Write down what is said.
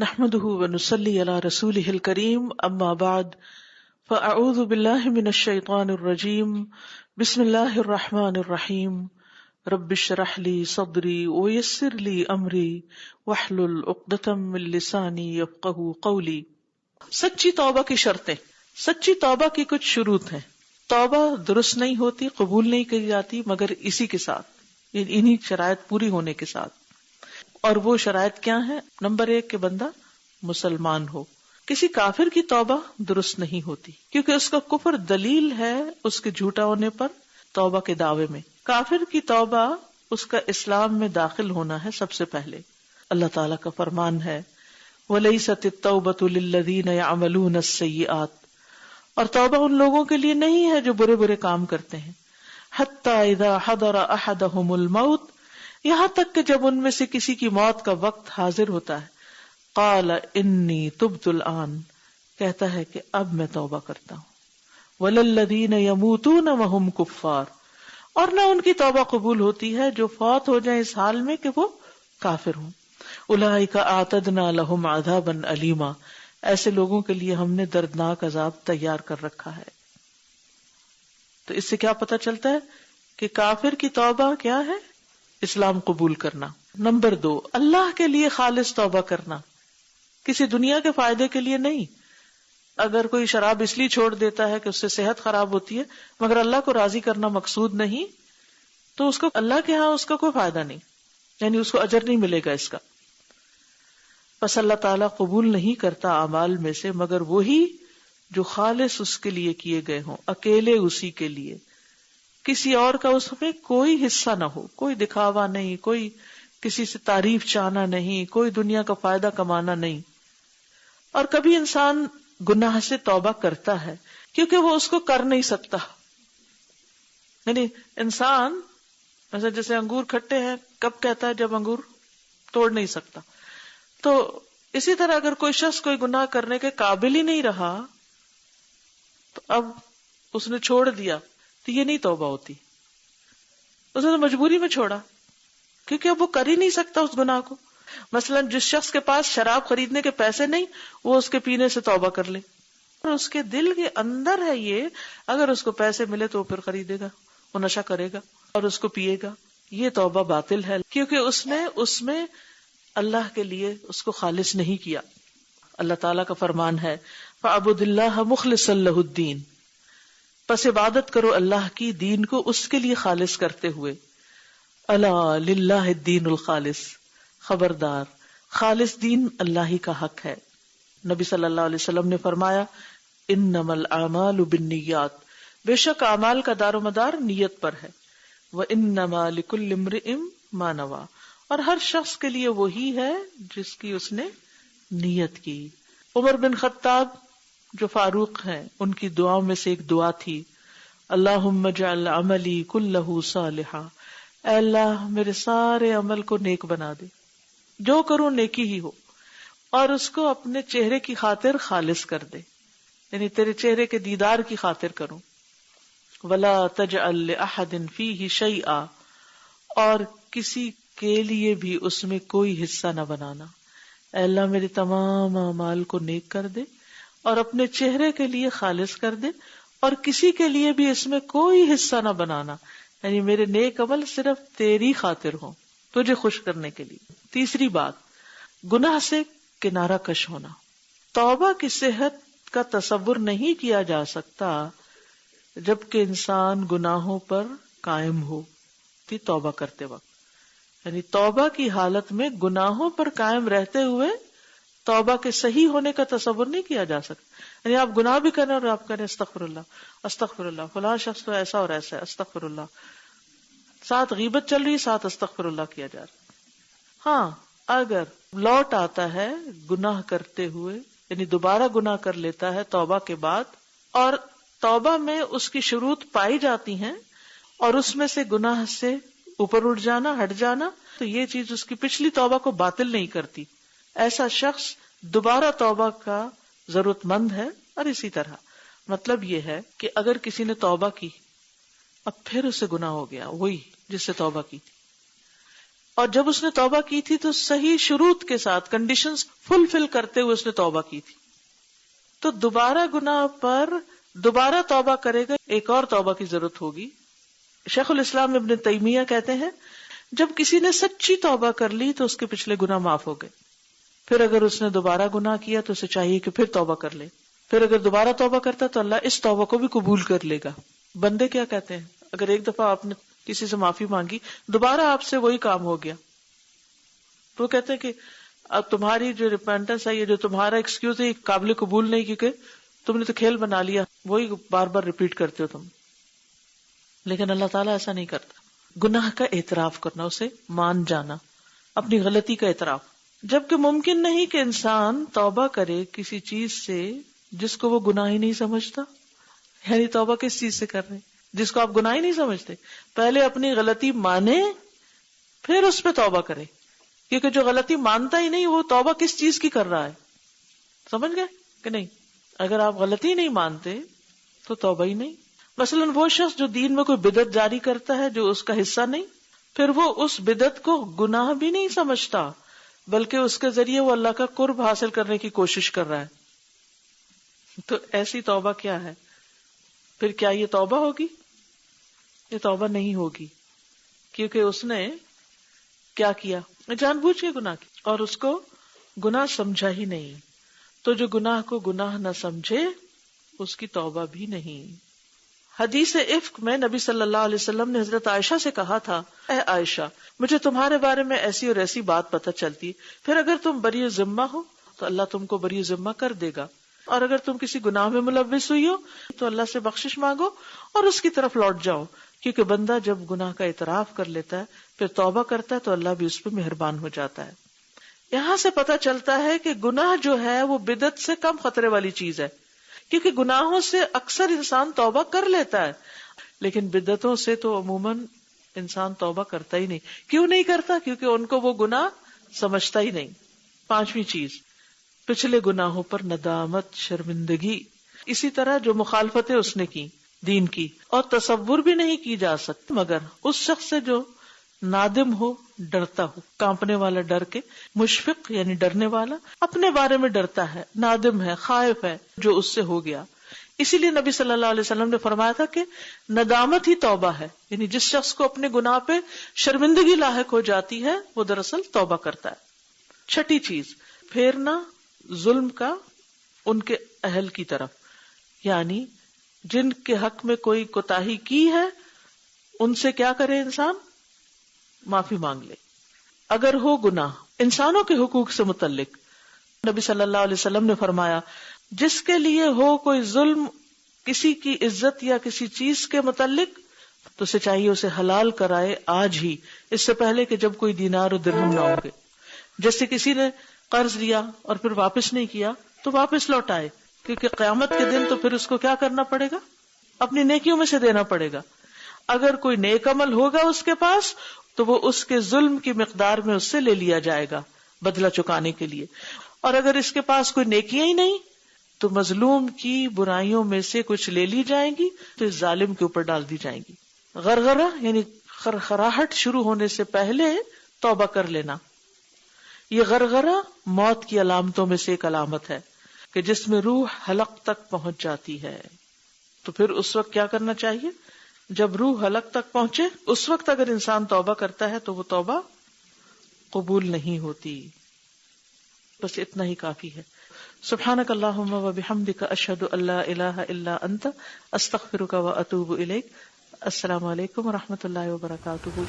نحمده ونصلي على رسوله الكريم اما بعد فاعوذ بالله من الشيطان الرجيم بسم الله الرحمن الرحيم رب اشرح لي صدري ويسر لي امري واحلل عقدة من لساني يفقهوا قولي۔ سچی توبہ کی شرطیں، سچی توبہ کی کچھ شروط ہیں۔ توبہ درست نہیں ہوتی، قبول نہیں کی جاتی مگر اسی کے ساتھ، انہی شرائط پوری ہونے کے ساتھ۔ اور وہ شرائط کیا ہیں؟ نمبر 1 کہ بندہ مسلمان ہو۔ کسی کافر کی توبہ درست نہیں ہوتی کیونکہ اس کا کفر دلیل ہے اس کے جھوٹا ہونے پر توبہ کے دعوے میں۔ کافر کی توبہ اس کا اسلام میں داخل ہونا ہے سب سے پہلے۔ اللہ تعالیٰ کا فرمان ہے وَلَيْسَتِ التَّوْبَةُ لِلَّذِينَ يَعْمَلُونَ السَّيِّئَاتِ، اور توبہ ان لوگوں کے لیے نہیں ہے جو برے برے کام کرتے ہیں۔ حَتَّى إِذَا حَضَرَ أَحَدَهُمُ الْمَوْتُ، یہاں تک کہ جب ان میں سے کسی کی موت کا وقت حاضر ہوتا ہے، قال انی تبت الآن، کہتا ہے کہ اب میں توبہ کرتا ہوں۔ وَلَلَّذِينَ يَمُوتُونَ وَهُمْ كُفَّارٌ، اور نہ ان کی توبہ قبول ہوتی ہے جو فوت ہو جائیں اس حال میں کہ وہ کافر ہوں۔ أُولَٰئِكَ أَعْتَدْنَا لَهُمْ عَذَابًا أَلِيمًا، ایسے لوگوں کے لیے ہم نے دردناک عذاب تیار کر رکھا ہے۔ تو اس سے کیا پتہ چلتا ہے کہ کافر کی توبہ کیا ہے؟ اسلام قبول کرنا۔ نمبر 2، اللہ کے لیے خالص توبہ کرنا، کسی دنیا کے فائدے کے لیے نہیں۔ اگر کوئی شراب اس لیے چھوڑ دیتا ہے کہ اس سے صحت خراب ہوتی ہے مگر اللہ کو راضی کرنا مقصود نہیں، تو اس کو اللہ کے ہاں اس کا کوئی فائدہ نہیں، یعنی اس کو اجر نہیں ملے گا اس کا۔ پس اللہ تعالیٰ قبول نہیں کرتا اعمال میں سے مگر وہی جو خالص اس کے لیے کیے گئے ہوں، اکیلے اسی کے لیے، کسی اور کا اس میں کوئی حصہ نہ ہو، کوئی دکھاوا نہیں، کوئی کسی سے تعریف چاہنا نہیں، کوئی دنیا کا فائدہ کمانا نہیں۔ اور کبھی انسان گناہ سے توبہ کرتا ہے کیونکہ وہ اس کو کر نہیں سکتا، یعنی انسان جیسے انگور کھٹے ہیں کب کہتا ہے؟ جب انگور توڑ نہیں سکتا۔ تو اسی طرح اگر کوئی شخص کوئی گناہ کرنے کے قابل ہی نہیں رہا تو اب اس نے چھوڑ دیا تو یہ نہیں توبہ ہوتی، اس نے تو مجبوری میں چھوڑا کیونکہ اب وہ کر ہی نہیں سکتا اس گناہ کو۔ مثلا جس شخص کے پاس شراب خریدنے کے پیسے نہیں، وہ اس کے پینے سے توبہ کر لے، اور اس کے دل کے اندر ہے یہ، اگر اس کو پیسے ملے تو وہ پھر خریدے گا، وہ نشہ کرے گا اور اس کو پیے گا۔ یہ توبہ باطل ہے کیونکہ اس نے اس میں اللہ کے لیے اس کو خالص نہیں کیا۔ اللہ تعالیٰ کا فرمان ہے فَعْبُدِ اللَّهَ مُخْلِصًا لَهُ الدِّينَ، پس عبادت کرو اللہ کی، دین کو اس کے لیے خالص کرتے ہوئے۔ الا للہ الدین الخالص، خبردار خالص دین اللہ ہی کا حق ہے۔ نبی صلی اللہ علیہ وسلم نے فرمایا انما الاعمال بالنیات، بے شک اعمال کا دار و مدار نیت پر ہے۔ وانما لکل امرئ ما نوی، اور ہر شخص کے لیے وہی ہے جس کی اس نے نیت کی۔ عمر بن خطاب جو فاروق ہیں، ان کی دعاؤں میں سے ایک دعا تھی اللہم اجعل عملی کلہ صالحا، اے اللہ میرے سارے عمل کو نیک بنا دے، جو کروں نیکی ہی ہو، اور اس کو اپنے چہرے کی خاطر خالص کر دے، یعنی تیرے چہرے کے دیدار کی خاطر کروں۔ ولا تجعل لأحد فیہ شیئا، اور کسی کے لیے بھی اس میں کوئی حصہ نہ بنانا۔ اے اللہ میرے تمام اعمال کو نیک کر دے اور اپنے چہرے کے لیے خالص کر دے، اور کسی کے لیے بھی اس میں کوئی حصہ نہ بنانا، یعنی میرے نیک عمل صرف تیری خاطر ہوں، تجھے خوش کرنے کے لیے۔ تیسری بات، گناہ سے کنارہ کش ہونا۔ توبہ کی صحت کا تصور نہیں کیا جا سکتا جبکہ انسان گناہوں پر قائم ہو توبہ کرتے وقت، یعنی توبہ کی حالت میں گناہوں پر قائم رہتے ہوئے توبہ کے صحیح ہونے کا تصور نہیں کیا جا سکتا۔ یعنی آپ گناہ بھی کریں اور آپ کہہ رہے استغفر اللہ، فلاں شخص تو ایسا اور ایسا ہے، استغفر اللہ، ساتھ غیبت چل رہی، ساتھ استغفر اللہ کیا جا رہا۔ ہاں اگر لوٹ آتا ہے گناہ کرتے ہوئے، یعنی دوبارہ گناہ کر لیتا ہے توبہ کے بعد، اور توبہ میں اس کی شروط پائی جاتی ہیں اور اس میں سے گناہ سے اوپر اٹھ جانا، ہٹ جانا، تو یہ چیز اس کی پچھلی توبہ کو باطل نہیں کرتی۔ ایسا شخص دوبارہ توبہ کا ضرورت مند ہے۔ اور اسی طرح مطلب یہ ہے کہ اگر کسی نے توبہ کی اب پھر اسے گناہ ہو گیا وہی جس سے توبہ کی تھی، اور جب اس نے توبہ کی تھی تو صحیح شروط کے ساتھ کنڈیشنز فلفل کرتے ہوئے اس نے توبہ کی تھی. تو دوبارہ گناہ پر دوبارہ توبہ کرے گا، ایک اور توبہ کی ضرورت ہوگی. شیخ الاسلام ابن تیمیہ کہتے ہیں جب کسی نے سچی توبہ کر لی تو اس کے پچھلے گناہ معاف ہو گئے. پھر اگر اس نے دوبارہ گناہ کیا تو اسے چاہیے کہ پھر توبہ کر لے. پھر اگر دوبارہ توبہ کرتا تو اللہ اس توبہ کو بھی قبول کر لے گا. بندے کیا کہتے ہیں، اگر ایک دفعہ آپ نے کسی سے معافی مانگی، دوبارہ آپ سے وہی کام ہو گیا، تو وہ کہتے ہیں کہ اب تمہاری جو ریپینٹنس ہے، یہ جو تمہارا ایکسکیوز ہے، یہ قابل قبول نہیں، کیونکہ تم نے تو کھیل بنا لیا، وہی بار بار ریپیٹ کرتے ہو تم. لیکن اللہ تعالیٰ ایسا نہیں کرتا. گناہ کا اعتراف کرنا، اسے مان جانا، اپنی غلطی کا اعتراف. جبکہ ممکن نہیں کہ انسان توبہ کرے کسی چیز سے جس کو وہ گناہ ہی نہیں سمجھتا. یعنی توبہ کس چیز سے کر رہے جس کو آپ گناہ ہی نہیں سمجھتے؟ پہلے اپنی غلطی مانے پھر اس پہ توبہ کرے، کیونکہ جو غلطی مانتا ہی نہیں وہ توبہ کس چیز کی کر رہا ہے. سمجھ گئے کہ نہیں؟ اگر آپ غلطی نہیں مانتے تو توبہ ہی نہیں. مثلا وہ شخص جو دین میں کوئی بدعت جاری کرتا ہے جو اس کا حصہ نہیں، پھر وہ اس بدعت کو گناہ بھی نہیں سمجھتا، بلکہ اس کے ذریعے وہ اللہ کا قرب حاصل کرنے کی کوشش کر رہا ہے. تو ایسی توبہ کیا ہے؟ پھر کیا یہ توبہ ہوگی؟ یہ توبہ نہیں ہوگی، کیونکہ اس نے کیا کیا؟ جان بوجھ کے گناہ کی اور اس کو گناہ سمجھا ہی نہیں. تو جو گناہ کو گناہ نہ سمجھے اس کی توبہ بھی نہیں. حدیث افک میں نبی صلی اللہ علیہ وسلم نے حضرت عائشہ سے کہا تھا، اے عائشہ مجھے تمہارے بارے میں ایسی اور ایسی بات پتہ چلتی، پھر اگر تم بری ذمہ ہو تو اللہ تم کو بری ذمہ کر دے گا، اور اگر تم کسی گناہ میں ملوث ہوئی ہو تو اللہ سے بخشش مانگو اور اس کی طرف لوٹ جاؤ. کیونکہ بندہ جب گناہ کا اعتراف کر لیتا ہے پھر توبہ کرتا ہے تو اللہ بھی اس پہ مہربان ہو جاتا ہے. یہاں سے پتہ چلتا ہے کہ گناہ جو ہے وہ بدعت سے کم خطرے والی چیز ہے، کیونکہ گناہوں سے اکثر انسان توبہ کر لیتا ہے، لیکن بدعتوں سے تو عموماً انسان توبہ کرتا ہی نہیں. کیوں نہیں کرتا؟ کیونکہ ان کو وہ گناہ سمجھتا ہی نہیں. پانچویں چیز، پچھلے گناہوں پر ندامت، شرمندگی. اسی طرح جو مخالفتیں اس نے کی دین کی، اور تصور بھی نہیں کی جا سکتی مگر اس شخص سے جو نادم ہو، ڈرتا ہو، کانپنے والا ڈر کے، مشفق یعنی ڈرنے والا، اپنے بارے میں ڈرتا ہے، نادم ہے، خائف ہے جو اس سے ہو گیا. اسی لیے نبی صلی اللہ علیہ وسلم نے فرمایا تھا کہ ندامت ہی توبہ ہے، یعنی جس شخص کو اپنے گناہ پہ شرمندگی لاحق ہو جاتی ہے وہ دراصل توبہ کرتا ہے. چھٹی چیز، پھیرنا ظلم کا ان کے اہل کی طرف، یعنی جن کے حق میں کوئی کوتاہی کی ہے ان سے کیا کرے انسان؟ معافی مانگ لے. اگر ہو گناہ انسانوں کے حقوق سے متعلق، نبی صلی اللہ علیہ وسلم نے فرمایا جس کے لیے ہو کوئی ظلم کسی کی عزت یا کسی چیز کے متعلق تو اسے چاہیے اسے حلال کرائے آج ہی، اس سے پہلے کہ جب کوئی دینار و درہم نہ ہوں گے. جیسے کسی نے قرض لیا اور پھر واپس نہیں کیا تو واپس لوٹائے، کیونکہ قیامت کے دن تو پھر اس کو کیا کرنا پڑے گا؟ اپنی نیکیوں میں سے دینا پڑے گا. اگر کوئی نیک عمل ہوگا اس کے پاس تو وہ اس کے ظلم کی مقدار میں اس سے لے لیا جائے گا بدلہ چکانے کے لیے. اور اگر اس کے پاس کوئی نیکیاں ہی نہیں تو مظلوم کی برائیوں میں سے کچھ لے لی جائیں گی تو اس ظالم کے اوپر ڈال دی جائیں گی. غرغرہ یعنی خرخراہٹ شروع ہونے سے پہلے توبہ کر لینا. یہ غرغرہ موت کی علامتوں میں سے ایک علامت ہے کہ جس میں روح حلق تک پہنچ جاتی ہے. تو پھر اس وقت کیا کرنا چاہیے؟ جب روح حلق تک پہنچے اس وقت اگر انسان توبہ کرتا ہے تو وہ توبہ قبول نہیں ہوتی. بس اتنا ہی کافی ہے. سبحانک اللہم و بحمدک اشہد ان لا الہ الا انت استغفرک و اتوب الیک. السلام علیکم و رحمۃ اللہ وبرکاتہ.